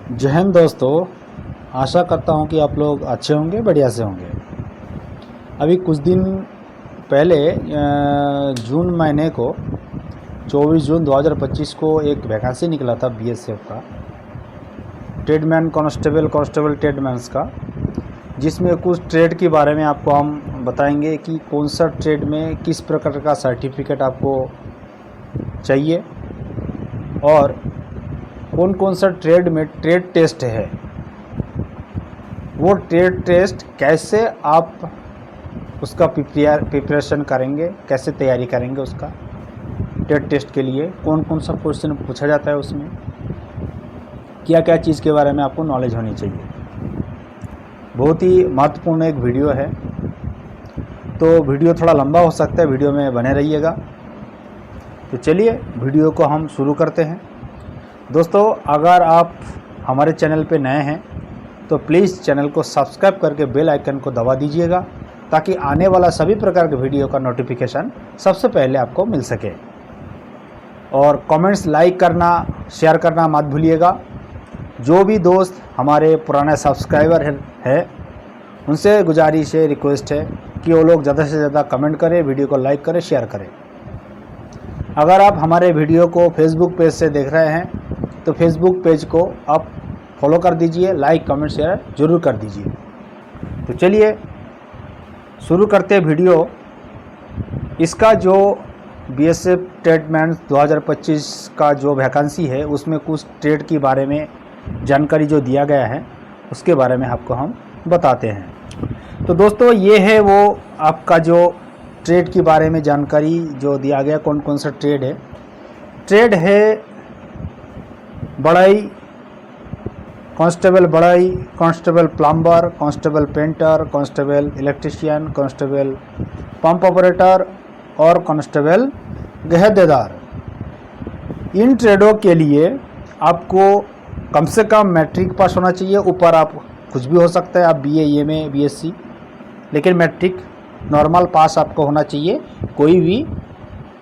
जय हिंद दोस्तों। आशा करता हूँ कि आप लोग अच्छे होंगे, बढ़िया से होंगे। अभी कुछ दिन पहले जून महीने को 24 जून 2025 को एक वैकेंसी निकला था बीएसएफ का, ट्रेडमैन कांस्टेबल ट्रेडमैन्स का, जिसमें कुछ ट्रेड के बारे में आपको हम बताएंगे कि कौन सा ट्रेड में किस प्रकार का सर्टिफिकेट आपको चाहिए और कौन कौन सा ट्रेड में ट्रेड टेस्ट है, वो ट्रेड टेस्ट कैसे आप उसका प्रिपरेशन करेंगे, कैसे तैयारी करेंगे उसका ट्रेड टेस्ट के लिए, कौन कौन सा क्वेश्चन पूछा जाता है, उसमें क्या क्या चीज़ के बारे में आपको नॉलेज होनी चाहिए। बहुत ही महत्वपूर्ण एक वीडियो है, तो वीडियो थोड़ा लंबा हो सकता है, वीडियो में बने रहिएगा। तो चलिए वीडियो को हम शुरू करते हैं। दोस्तों, अगर आप हमारे चैनल पे नए हैं तो प्लीज़ चैनल को सब्सक्राइब करके बेल आइकन को दबा दीजिएगा, ताकि आने वाला सभी प्रकार के वीडियो का नोटिफिकेशन सबसे पहले आपको मिल सके। और कमेंट्स, लाइक करना, शेयर करना मत भूलिएगा। जो भी दोस्त हमारे पुराने सब्सक्राइबर है उनसे गुजारिश है, रिक्वेस्ट है कि वो लोग ज़्यादा से ज़्यादा कमेंट करें, वीडियो को लाइक करें, शेयर करें। अगर आप हमारे वीडियो को फेसबुक पेज से देख रहे हैं तो फेसबुक पेज को आप फॉलो कर दीजिए, लाइक कमेंट शेयर ज़रूर कर दीजिए। तो चलिए शुरू करते हैं वीडियो। इसका जो बीएसएफ ट्रेडमैन 2025 का जो वैकेंसी है, उसमें कुछ ट्रेड के बारे में जानकारी जो दिया गया है उसके बारे में आपको हम बताते हैं। तो दोस्तों, ये है वो आपका जो ट्रेड के बारे में जानकारी जो दिया गया, कौन कौन सा ट्रेड है। ट्रेड है बढ़ई, कांस्टेबल बढ़ई, constable plumber, constable painter, constable electrician, constable pump operator और कांस्टेबल गहदेदार। इन ट्रेडों के लिए आपको कम से कम मैट्रिक पास होना चाहिए। ऊपर आप कुछ भी हो सकता है, आप बीए, एमए, बीएससी, लेकिन मैट्रिक नॉर्मल पास आपको होना चाहिए। कोई भी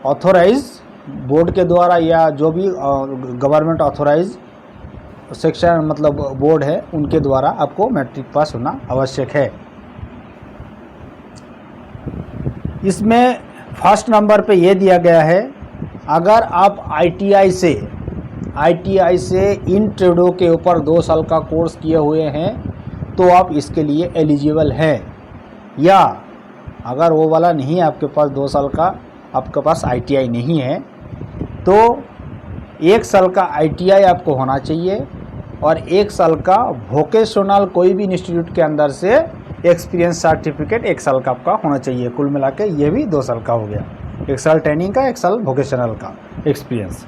ऑथोराइज बोर्ड के द्वारा या जो भी गवर्नमेंट ऑथोराइज सेक्शन मतलब बोर्ड है, उनके द्वारा आपको मैट्रिक पास होना आवश्यक है। इसमें फर्स्ट नंबर पे ये दिया गया है, अगर आप आईटीआई से इन ट्रेडों के ऊपर 2 साल का कोर्स किए हुए हैं तो आप इसके लिए एलिजिबल हैं। या अगर वो वाला नहीं है, आपके पास 2 साल का, आपके पास आईटीआई नहीं है, तो 1 साल का आईटीआई आपको होना चाहिए और 1 साल का वोकेशनल कोई भी इंस्टीट्यूट के अंदर से एक्सपीरियंस सर्टिफिकेट 1 साल का आपका होना चाहिए। कुल मिला के ये भी 2 साल का हो गया, 1 साल ट्रेनिंग का, 1 साल वोकेशनल का एक्सपीरियंस।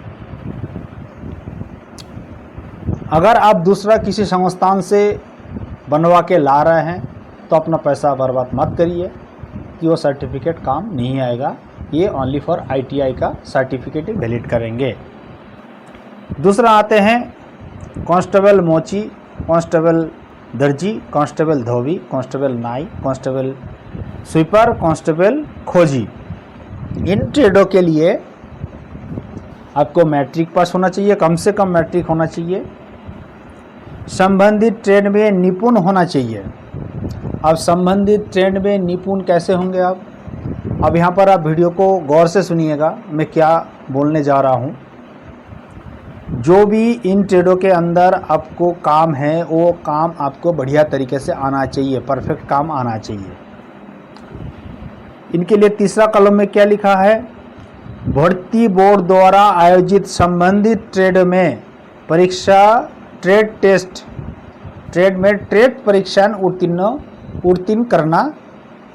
अगर आप दूसरा किसी संस्थान से बनवा के ला रहे हैं तो अपना पैसा बर्बाद मत करिए, कि वो सर्टिफिकेट काम नहीं आएगा। ये ओनली फॉर आईटीआई का सर्टिफिकेट ही वैलिड करेंगे। दूसरा आते हैं कांस्टेबल मोची, कांस्टेबल दर्जी, कांस्टेबल धोबी, कांस्टेबल नाई, कांस्टेबल स्वीपर, कांस्टेबल खोजी। इन ट्रेडों के लिए आपको मैट्रिक पास होना चाहिए, कम से कम मैट्रिक होना चाहिए। संबंधित ट्रेड में निपुण होना चाहिए। अब संबंधित ट्रेड में निपुण कैसे होंगे आप? अब यहाँ पर आप वीडियो को गौर से सुनिएगा, मैं क्या बोलने जा रहा हूँ। जो भी इन ट्रेडों के अंदर आपको काम है, वो काम आपको बढ़िया तरीके से आना चाहिए, परफेक्ट काम आना चाहिए। इनके लिए तीसरा कॉलम में क्या लिखा है? भर्ती बोर्ड द्वारा आयोजित संबंधित ट्रेड में परीक्षा, ट्रेड टेस्ट, ट्रेड में ट्रेड परीक्षा उत्तीर्ण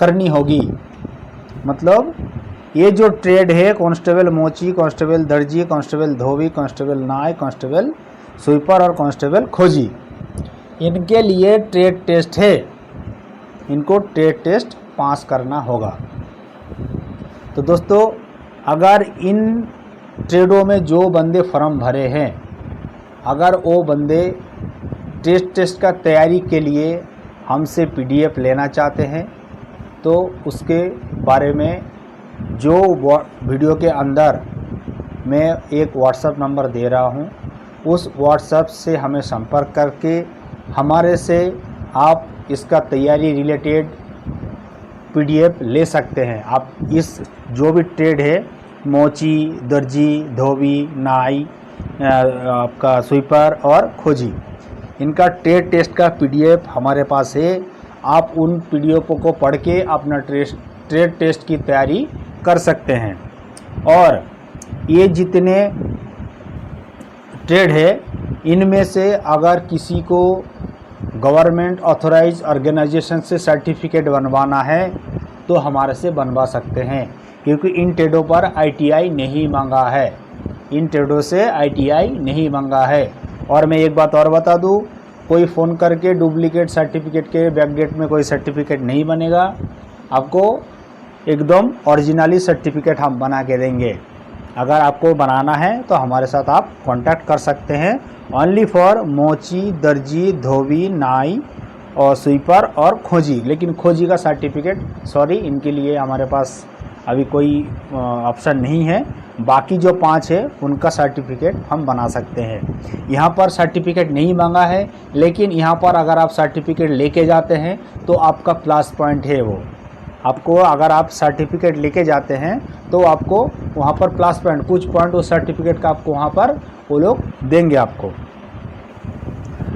करनी होगी। मतलब ये जो ट्रेड है, कांस्टेबल मोची, कांस्टेबल दर्जी, कांस्टेबल धोबी, कांस्टेबल नाई, कांस्टेबल स्वीपर और कांस्टेबल खोजी, इनके लिए ट्रेड टेस्ट है। इनको ट्रेड टेस्ट पास करना होगा। तो दोस्तों, अगर इन ट्रेडों में जो बंदे फॉर्म भरे हैं, अगर वो बंदे टेस्ट का तैयारी के लिए हमसे पीडीएफ लेना चाहते हैं तो उसके बारे में जो वीडियो के अंदर मैं एक व्हाट्सएप नंबर दे रहा हूँ, उस व्हाट्सएप से हमें संपर्क करके हमारे से आप इसका तैयारी रिलेटेड पीडीएफ ले सकते हैं। आप इस जो भी ट्रेड है, मोची, दर्जी, धोबी, नाई, आपका स्वीपर और खोजी, इनका ट्रेड टेस्ट का पीडीएफ हमारे पास है। आप उन पीडीएफ को पढ़ के अपना ट्रेड टेस्ट की तैयारी कर सकते हैं। और ये जितने ट्रेड है, इनमें से अगर किसी को गवर्नमेंट ऑथराइज ऑर्गेनाइजेशन से सर्टिफिकेट बनवाना है तो हमारे से बनवा सकते हैं, क्योंकि इन ट्रेडों पर आईटीआई नहीं मांगा है। इन ट्रेडों से आईटीआई नहीं मांगा है। और मैं एक बात और बता दूं, कोई फ़ोन करके डुप्लीकेट सर्टिफिकेट के बैकडेट में कोई सर्टिफिकेट नहीं बनेगा। आपको एकदम ओरिजिनली सर्टिफिकेट हम बना के देंगे। अगर आपको बनाना है तो हमारे साथ आप कांटेक्ट कर सकते हैं। ओनली फॉर मोची, दर्जी, धोबी, नाई और स्वीपर और खोजी। लेकिन खोजी का सर्टिफिकेट सॉरी, इनके लिए हमारे पास अभी कोई ऑप्शन नहीं है। बाकी जो 5 है उनका सर्टिफिकेट हम बना सकते हैं। यहाँ पर सर्टिफिकेट नहीं मांगा है, लेकिन यहाँ पर अगर आप सर्टिफिकेट लेके जाते हैं तो आपका प्लस पॉइंट है वो। आपको अगर आप सर्टिफिकेट लेके जाते हैं तो आपको वहाँ पर प्लस पॉइंट, कुछ पॉइंट उस सर्टिफिकेट का आपको वहाँ पर वो लोग देंगे आपको।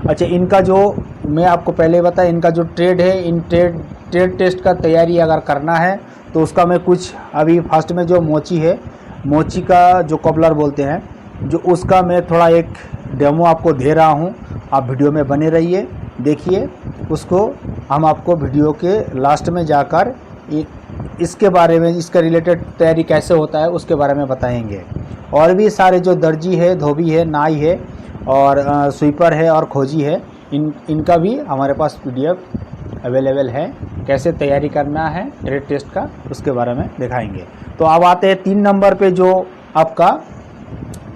अच्छा, इनका जो मैं आपको पहले बताया, इनका जो ट्रेड है, इन ट्रेड टेस्ट का तैयारी अगर करना है तो उसका मैं कुछ अभी फर्स्ट में जो मोची है, मोची का जो कॉबलर बोलते हैं, जो उसका मैं थोड़ा एक डेमो आपको दे रहा हूँ। आप वीडियो में बने रहिए, देखिए उसको। हम आपको वीडियो के लास्ट में जाकर इसके बारे में, इसका रिलेटेड तैयारी कैसे होता है उसके बारे में बताएंगे। और भी सारे जो दर्जी है, धोबी है, नाई है और स्वीपर है और खोजी है, इनका भी हमारे पास पीडीएफ अवेलेबल है। कैसे तैयारी करना है ट्रेड टेस्ट का उसके बारे में दिखाएंगे। तो अब आते हैं 3 नंबर पे जो आपका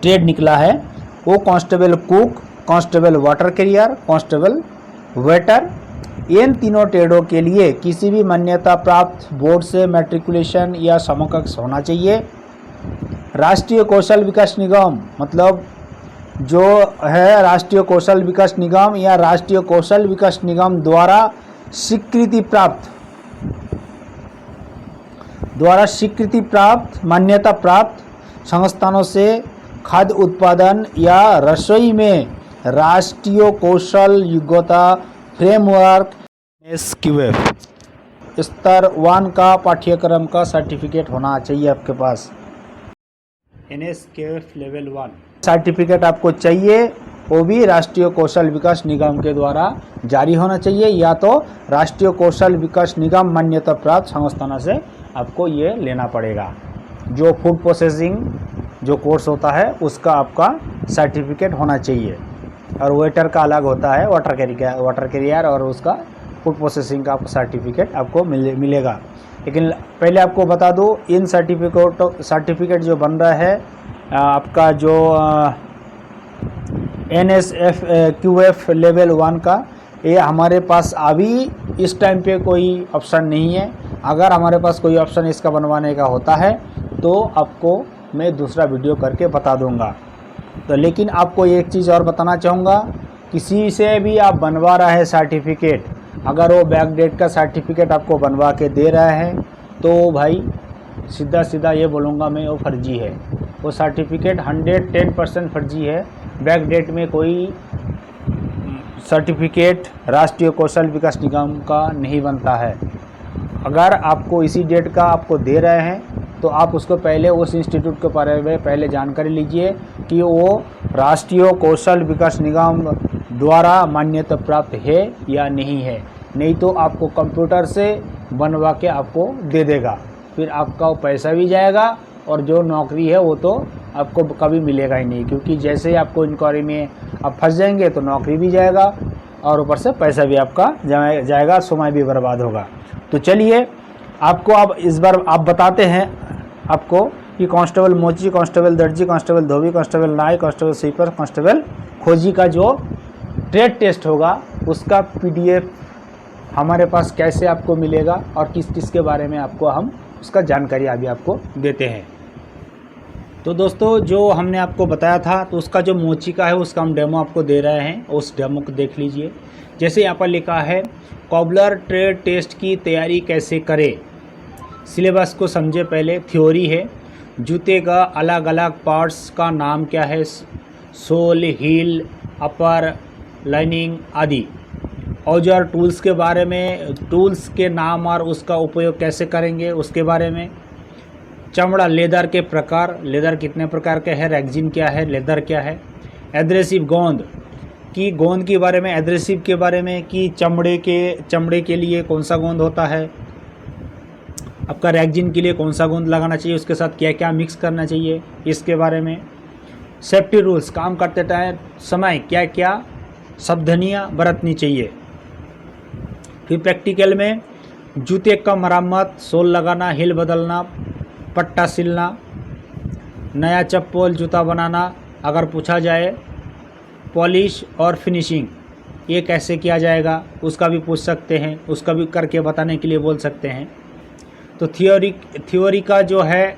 ट्रेड निकला है, वो constable cook, constable water carrier, constable waiter. इन तीनों ट्रेडों के लिए किसी भी मान्यता प्राप्त बोर्ड से मैट्रिकुलेशन या समकक्ष होना चाहिए। राष्ट्रीय कौशल विकास निगम, मतलब जो है राष्ट्रीय कौशल विकास निगम या राष्ट्रीय कौशल विकास निगम द्वारा स्वीकृति प्राप्त मान्यता प्राप्त संस्थानों से खाद्य उत्पादन या रसोई में राष्ट्रीय कौशल योग्यता फ्रेमवर्क एसक्यूएफ स्तर 1 का पाठ्यक्रम का सर्टिफिकेट होना चाहिए आपके पास। NSQF लेवल 1 सर्टिफिकेट आपको चाहिए, वो भी राष्ट्रीय कौशल विकास निगम के द्वारा जारी होना चाहिए, या तो राष्ट्रीय कौशल विकास निगम मान्यता प्राप्त संस्थानों से आपको ये लेना पड़ेगा। जो फूड प्रोसेसिंग जो कोर्स होता है उसका आपका सर्टिफिकेट होना चाहिए। और वेटर का अलग होता है, वाटर कैरियर और उसका फूड प्रोसेसिंग का आपको सर्टिफिकेट आपको मिलेगा। लेकिन पहले आपको बता दूं, इन सर्टिफिकेट जो बन रहा है आपका जो NSQF लेवल 1 का, ये हमारे पास अभी इस टाइम पे कोई ऑप्शन नहीं है। अगर हमारे पास कोई ऑप्शन इसका बनवाने का होता है तो आपको मैं दूसरा वीडियो करके बता दूंगा। तो लेकिन आपको एक चीज़ और बताना चाहूँगा, किसी से भी आप बनवा रहे हैं सर्टिफिकेट, अगर वो बैकडेट का सर्टिफिकेट आपको बनवा के दे रहा है तो भाई सीधा सीधा ये बोलूँगा मैं, वो फर्जी है। वो सर्टिफिकेट 110% फर्जी है। बैकडेट में कोई सर्टिफिकेट राष्ट्रीय कौशल विकास निगम का नहीं बनता है। अगर आपको इसी डेट का आपको दे रहे हैं तो आप उसको पहले उस इंस्टीट्यूट के बारे में पहले जानकारी लीजिए कि वो राष्ट्रीय कौशल विकास निगम द्वारा मान्यता प्राप्त है या नहीं है। नहीं तो आपको कंप्यूटर से बनवा के आपको दे देगा, फिर आपका पैसा भी जाएगा और जो नौकरी है वो तो आपको कभी मिलेगा ही नहीं, क्योंकि जैसे ही आपको इंक्वायरी में आप फंस जाएंगे तो नौकरी भी जाएगा और ऊपर से पैसा भी आपका जाएगा, समय भी बर्बाद होगा। तो चलिए आपको अब इस बार आप बताते हैं आपको कि कांस्टेबल मोची, कांस्टेबल दर्जी, कांस्टेबल धोबी, कांस्टेबल नाई, कांस्टेबल स्वीपर, कांस्टेबल खोजी का जो ट्रेड टेस्ट होगा उसका पीडीएफ हमारे पास कैसे आपको मिलेगा और किस किस के बारे में आपको हम उसका जानकारी अभी आपको देते हैं। तो दोस्तों जो हमने आपको बताया था तो उसका जो मोची का है उसका हम डेमो आपको दे रहे हैं, उस डेमो को देख लीजिए। जैसे यहाँ पर लिखा है कॉबलर ट्रेड टेस्ट की तैयारी कैसे करें। सिलेबस को समझे पहले। थ्योरी है, जूते का अलग अलग पार्ट्स का नाम क्या है, सोल, हील, अपर, लाइनिंग आदि। औजार टूल्स के बारे में, टूल्स के नाम और उसका उपयोग कैसे करेंगे उसके बारे में। चमड़ा, लेदर के प्रकार, लेदर कितने प्रकार के हैं, रेक्जिन क्या है, लेदर क्या है। एड्रेसिव, गोंद की, गोंद के बारे में, एड्रेसिव के बारे में कि चमड़े के लिए कौन सा गोंद होता है, आपका रेक्जिन के लिए कौन सा गोंद लगाना चाहिए, उसके साथ क्या क्या मिक्स करना चाहिए, इसके बारे में। सेफ्टी रूल्स, काम करते टाइम समय क्या क्या सावधानियाँ बरतनी चाहिए। फिर प्रैक्टिकल में जूते का मरम्मत, सोल लगाना, हील बदलना, पट्टा सिलना, नया चप्पल जूता बनाना अगर पूछा जाए, पॉलिश और फिनिशिंग ये कैसे किया जाएगा उसका भी पूछ सकते हैं, उसका भी करके बताने के लिए बोल सकते हैं। तो थ्योरी का जो है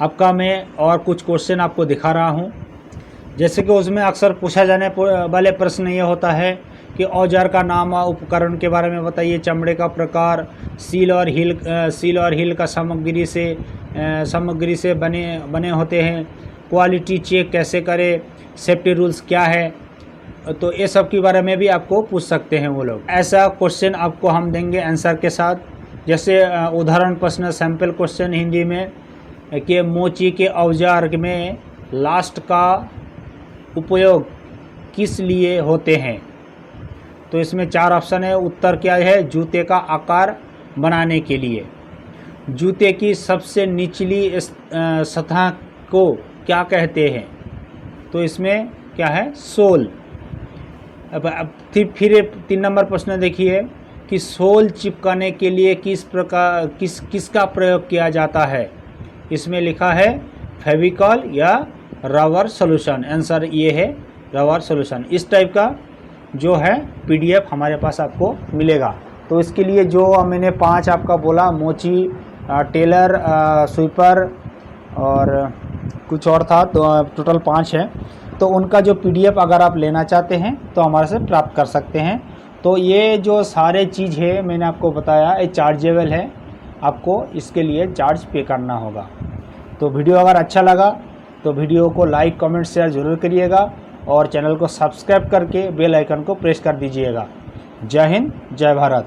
आपका मैं और कुछ क्वेश्चन आपको दिखा रहा हूँ। जैसे कि उसमें अक्सर पूछा जाने वाले प्रश्न ये होता है कि औजार का नाम और उपकरण के बारे में बताइए, चमड़े का प्रकार, सील और हील का सामग्री से बने होते हैं, क्वालिटी चेक कैसे करें, सेफ्टी रूल्स क्या है। तो ये सब के बारे में भी आपको पूछ सकते हैं वो लोग। ऐसा क्वेश्चन आपको हम देंगे आंसर के साथ। जैसे उदाहरण प्रश्न, सैम्पल क्वेश्चन हिंदी में कि मोची के औजार में लास्ट का उपयोग किस लिए होते हैं। तो इसमें 4 ऑप्शन है। उत्तर क्या है, जूते का आकार बनाने के लिए। जूते की सबसे निचली सतह को क्या कहते हैं, तो इसमें क्या है, सोल। अब फिर 3 नंबर प्रश्न देखिए कि सोल चिपकाने के लिए किसका प्रयोग किया जाता है। इसमें लिखा है फेविकॉल या रबर सॉल्यूशन। आंसर ये है रबर सॉल्यूशन। इस टाइप का जो है पीडीएफ हमारे पास आपको मिलेगा। तो इसके लिए जो मैंने 5 आपका बोला, मोची, टेलर, स्वीपर और कुछ और था, तो टोटल 5 है। तो उनका जो पीडीएफ अगर आप लेना चाहते हैं तो हमारे से प्राप्त कर सकते हैं। तो ये जो सारे चीज़ है मैंने आपको बताया, ये चार्जेबल है, आपको इसके लिए चार्ज पे करना होगा। तो वीडियो अगर अच्छा लगा तो वीडियो को लाइक, कमेंट, शेयर ज़रूर करिएगा और चैनल को सब्सक्राइब करके बेल आइकन को प्रेस कर दीजिएगा। जय हिंद, जय भारत।